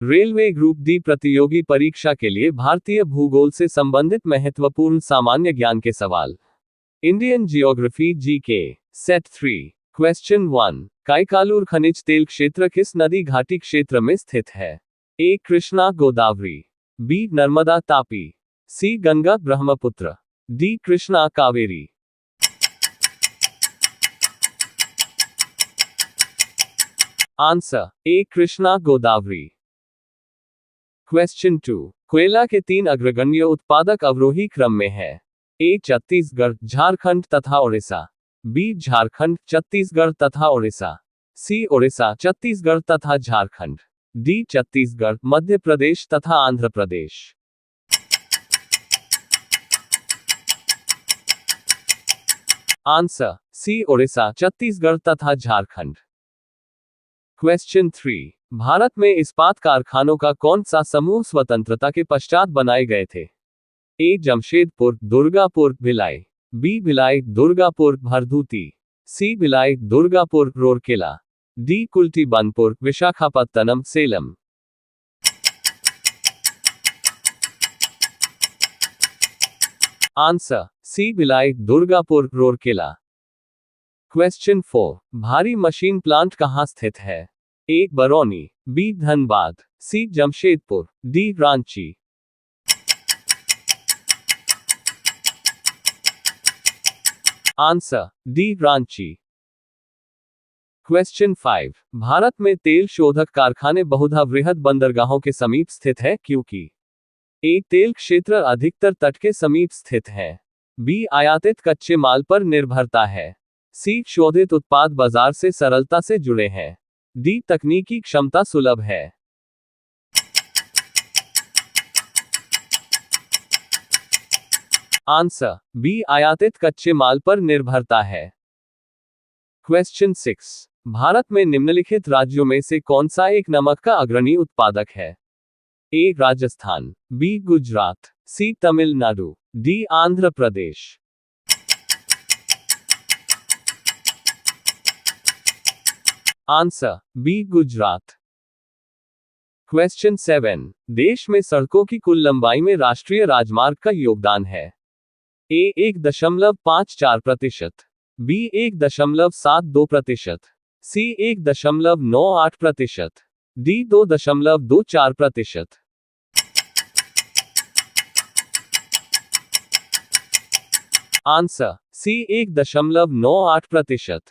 Railway group D प्रतियोगी परीक्षा के लिए भारतीय भूगोल से संबंधित महत्वपूर्ण सामान्य ज्ञान के सवाल। Indian geography GK set 3 question 1। काइकालूर खनिज तेल क्षेत्र किस नदी घाटी क्षेत्र में स्थित है? A Krishna Godavari, B Narmada Tapi, C Ganga Brahmaputra, D Krishna Kaveri. Answer A Krishna Godavari. Question 2। कोयला के 3 अग्रगण्य उत्पादक अवरोही क्रम में है। ए छत्तीसगढ़, झारखंड तथा ओडिशा, बी झारखंड, छत्तीसगढ़ तथा ओडिशा, सी ओडिशा, छत्तीसगढ़ तथा झारखंड, डी छत्तीसगढ़, मध्य प्रदेश तथा आंध्र प्रदेश। आंसर सी ओडिशा, छत्तीसगढ़ तथा झारखंड। क्वेश्चन 3। भारत में इस्पात कारखानों का कौन सा समूह स्वतंत्रता के पश्चात बनाए गए थे? ए जमशेदपुर, दुर्गापुर, भिलाई, बी भिलाई, दुर्गापुर, भरदूती, C Bhilai, Durgapur, Rourkela, D Kulti Burnpur, Visakhapatnam, Salem. Answer C Bhilai, Durgapur, Rourkela. Question 4। भारी मशीन प्लांट कहाँ स्थित है? A Barauni, B Dhanbad, C Jamshedpur, D Ranchi. Answer D Ranchi. Question 5। Bharat में तेल शोधक कारखाने बहुधा वृहद बंदरगाहों के समीप स्थित है क्योंकि? ए तेल क्षेत्र अधिकतर तट के समीप स्थित है, बी आयातित कच्चे माल पर निर्भरता है, सी शोधित उत्पाद बाजार से सरलता से जुड़े हैं, डी तकनीकी क्षमता सुलभ है। आंसर बी आयातित कच्चे माल पर निर्भरता है। क्वेश्चन 6। भारत में निम्नलिखित राज्यों में से कौन सा एक नमक का अग्रणी उत्पादक है? A Rajasthan, B Gujarat, C Tamil Nadu, D Andhra Pradesh. Answer B Gujarat. Question 7। देश में सड़कों की कुल लंबाई में राष्ट्रीय राजमार्ग का योगदान है। A 1.54%, B 1.72%, C 1.98%, D 2.24%। Answer C 1.98%।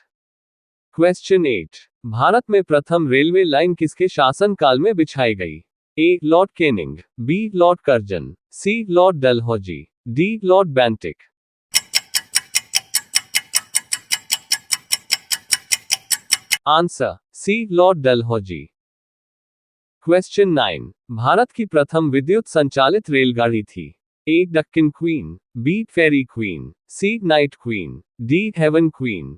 Question 8। Bharat में प्रथम रेलवे लाइन किसके शासनकाल में बिछाई गई? A Lord Canning, B Lord Curzon, C Lord Dalhousie, D Lord Bentinck. Answer C Lord Dalhousie. Question 9। Bharat की प्रथम विद्युत संचालित रेलगाड़ी थी। A Deccan queen, B fairy queen, C night queen, D heaven queen.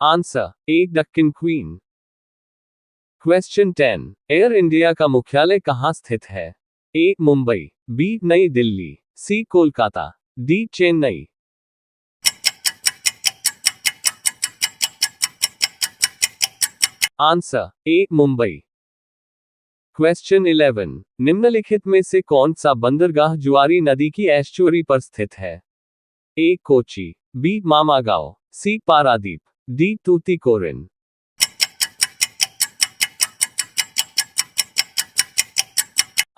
Answer A Deccan queen. Question 10। Air India का मुख्यालय कहां स्थित है? A Mumbai, B New Delhi, C Kolkata, D Chennai. Answer A Mumbai. Question 11। निम्नलिखित में से कौन सा बंदरगाह जुआरी नदी की एस्चुअरी पर स्थित है? A Kochi, B Mamagaon, C Paradip, D Tuticorin.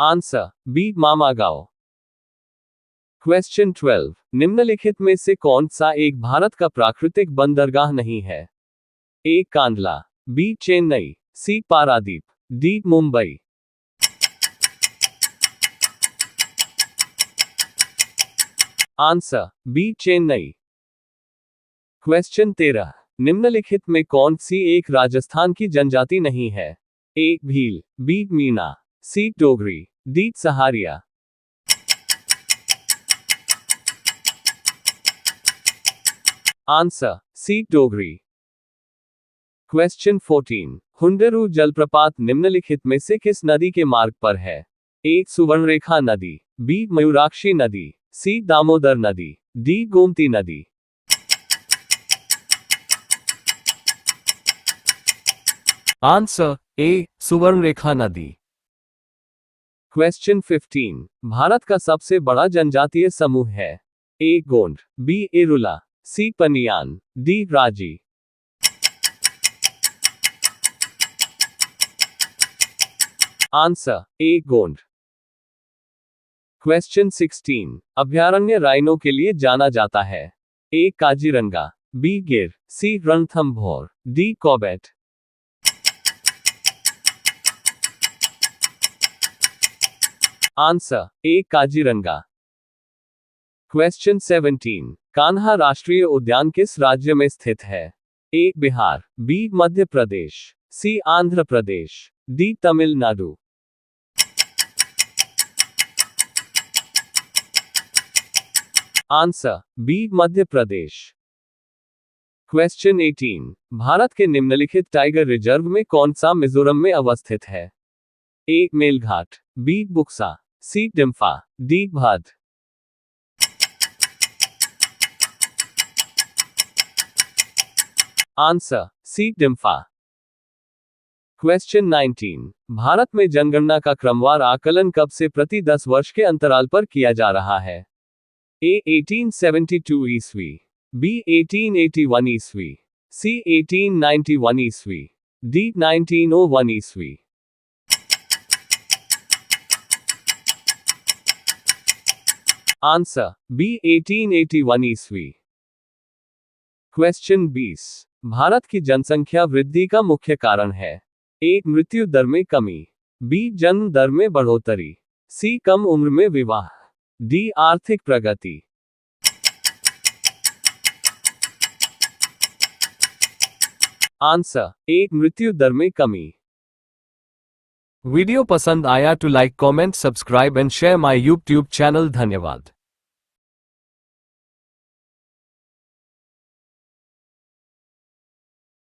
Answer B Mamagaon. Question 12। निम्नलिखित में से कौन सा एक भारत का प्राकृतिक बंदरगाह नहीं है? A Kandla, B Chennai, C Paradip, D Mumbai. Answer B Chennai. Question 13। निम्नलिखित में कौन सी एक राजस्थान की जनजाति नहीं है? A Bhil, B Meena, C Dogri, D Sahariya. Answer C Dogri. Question 14। Hundru जलप्रपात निम्नलिखित में से किस नदी के मार्ग पर है? ए सुवर्णरेखा नदी, बी मयूराक्षी नदी, सी दामोदर नदी, डी गोमती नदी। आंसर ए सुवर्णरेखा नदी। क्वेश्चन 15, भारत का सबसे बड़ा जनजातीय समूह है। ए गोंड, बी एरुला, सी पनियान, डी राजी। Answer A Gond. क्वेश्चन 16, अभयारण्य राइनो के लिए जाना जाता है। ए Kaziranga, B Gir, C Ranthambore, D Corbett. Answer A Kaziranga. Question 17, Kanha राष्ट्रीय उद्यान किस राज्य में स्थित है। A Bihar, B Madhya Pradesh, C Andhra Pradesh, D Tamil Nadu. Answer B Madhya Pradesh. Question 18, Bharat के निम्नलिखित टाइगर रिजर्व में कौन सा मिजोरम में अवस्थित है। A Melghat, B Buxa, C Dampa, D Bhad. Answer C Dampa. Question 19, Bharat में जनगणना का क्रमवार आकलन कब से प्रति 10 वर्ष के अंतराल पर किया जा रहा है। ए 1872 ईस्वी, बी 1881 ईस्वी, सी 1891 ईस्वी, डी 1901 ईस्वी। आंसर बी 1881 ईस्वी। क्वेश्चन 20, भारत की जनसंख्या वृद्धि का मुख्य कारण है। ए मृत्यु दर में कमी, बी जन्म दर में बढ़ोतरी, सी कम उम्र में विवाह, डी आर्थिक प्रगति। आंसर ए मृत्यु दर में कमी। वीडियो पसंद आया तो like comment subscribe and share my YouTube channel. धन्यवाद।